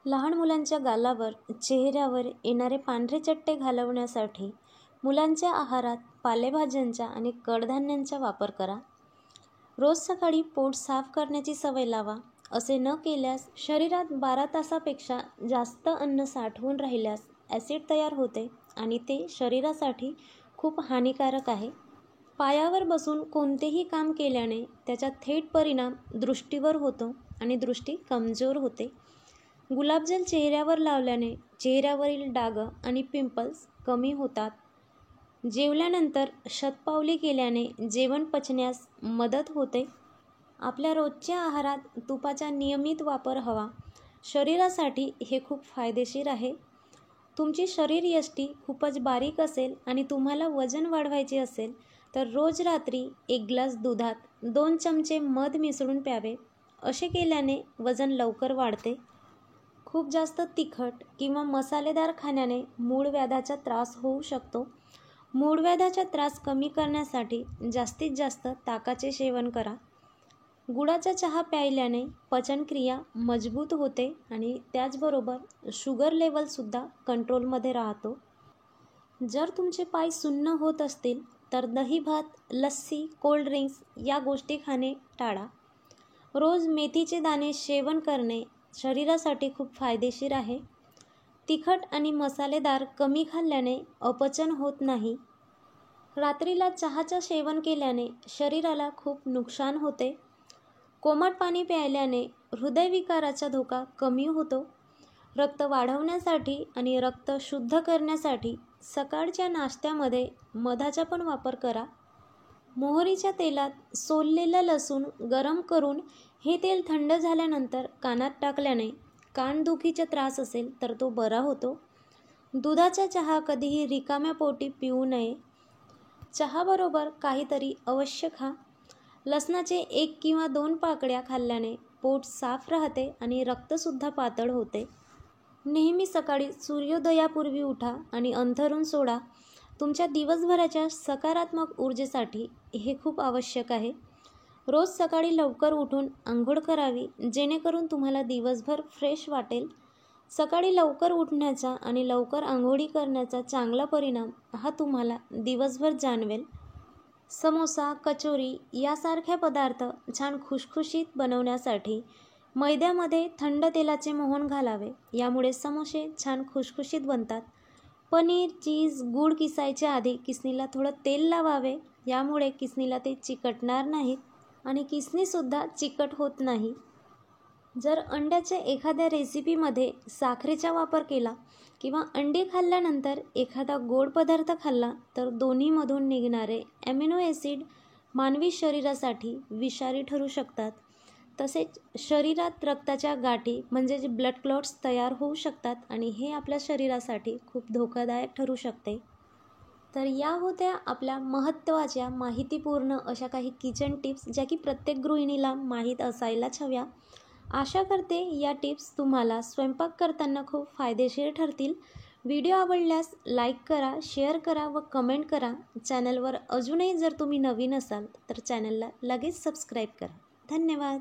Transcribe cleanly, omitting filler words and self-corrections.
लहान मुलांच्या गालावर चेहऱ्यावर येणारे पांढरे चट्टे घालवण्यासाठी मुलांच्या आहारात पालेभाज्यांचा आणि कडधान्यांचा वापर करा. रोज सकाळी पोट साफ करण्याची सवय लावा. असे न केल्यास शरीरात 12 तासापेक्षा जास्त अन्न साठवून राहिल्यास ॲसिड तयार होते आणि ते शरीरासाठी खूप हानिकारक आहे. पायावर बसून कोणतेही काम केल्याने त्याचा थेट परिणाम दृष्टीवर होतो आणि दृष्टी कमजोर होते. गुलाबजल चेहऱ्यावर लावल्याने चेहऱ्यावरील डाग आणि पिंपल्स कमी होतात. जेवल्यानंतर शतपावली केल्याने जेवण पचण्यास मदत होते. आपल्या रोजच्या आहारात तुपाचा नियमित वापर हवा. शरीरासाठी हे खूप फायदेशीर आहे. तुमची शरीरयष्टी खूपच बारीक असेल आणि तुम्हाला वजन वाढवायचे असेल तर रोज रात्री 1 ग्लास दुधात 2 चमचे मध मिसळून प्यावे. असे केल्याने वजन लवकर वाढते. खूप जास्त तिखट किंवा मसालेदार खाण्याने मूळव्याधाचा त्रास होऊ शकतो. मूळव्याधाचा त्रास कमी करण्यासाठी जास्तीत जास्त ताकाचे सेवन करा. गुळाचा चहा प्यायल्याने पचनक्रिया मजबूत होते आणि त्याचबरोबर शुगर लेवलसुद्धा कंट्रोलमध्ये राहतो. जर तुमचे पाय सुन्न होत असतील तर दही भात, लस्सी, कोल्ड्रिंक्स या गोष्टी खाणे टाळा. रोज मेथीचे दाणे सेवन करणे शरीरासाठी खूप फायदेशीर आहे. तिखट आणि मसालेदार कमी खाल्ल्याने अपचन होत नाही. रात्रीला चहाचे सेवन केल्याने शरीराला खूप नुकसान होते. कोमट पाणी प्यायल्याने हृदयविकाराचा धोका कमी होतो. रक्त वाढवण्यासाठी आणि रक्त शुद्ध करण्यासाठी सकाळच्या नाश्त्यामध्ये मधाचा पण वापर करा. मोहरीच्या तेलात सोललेला लसूण गरम करून हे तेल थंड झाल्यानंतर कानात टाकल्याने कानदुखीचा त्रास असेल तर तो बरा होतो. दुधाचा चहा कधीही रिकाम्या पोटी पिऊ नये. चहाबरोबर काहीतरी अवश्य खा. लसणाचे 1 किंवा 2 पाकळ्या खाल्ल्याने पोट साफ राहते आणि रक्तसुद्धा पातळ होते. नेहमी सकाळी सूर्योदयापूर्वी उठा आणि अंथरूण सोडा. तुमच्या दिवसभराच्या सकारात्मक ऊर्जेसाठी हे खूप आवश्यक आहे. रोज सकाळी लवकर उठून अंघोळ करावी जेणेकरून तुम्हाला दिवसभर फ्रेश वाटेल. सकाळी लवकर उठण्याचा आणि लवकर अंघोळी करण्याचा चांगला परिणाम हा तुम्हाला दिवसभर जाणवेल. समोसा, कचोरी यासारखे पदार्थ छान खुशखुशीत बनवण्यासाठी मैद्यामध्ये थंड तेलाचे मोहन घालावे. यामुळे समोसे छान खुशखुशीत बनतात. पनीर, चीज, गूळ किसायच्या आधी किसणीला थोडं तेल लावावे. यामुळे किसणीला ते चिकटणार नाहीत आणि किसणीसुद्धा चिकट होत नाही. जर अंड्याच्या एखाद्या रेसिपीमध्ये साखरेचा वापर केला किंवा अंडी खाल्ल्यानंतर एखादा गोड पदार्थ खाल्ला तर दोन्हीमधून निघणारे ॲमिनो ॲसिड मानवी शरीरासाठी विषारी ठरू शकतात. तसेच शरीरात रक्ताच्या गाठी म्हणजेच ब्लड क्लॉट्स तयार होऊ शकतात आणि हे आपल्या शरीरासाठी खूप धोकादायक ठरू शकते. तर या होत्या आपल्या महत्त्वाच्या माहितीपूर्ण अशा काही किचन टिप्स ज्या की प्रत्येक गृहिणीला माहीत असायलाच हव्या. आशा करते या टिप्स तुम्हाला स्वयंपाक करताना खूप फायदेशीर ठरतील. व्हिडिओ आवडल्यास लाईक करा, शेअर करा व कमेंट करा. चॅनलवर अजूनही जर तुम्ही नवीन असाल तर चॅनलला लगेच सबस्क्राईब करा. धन्यवाद.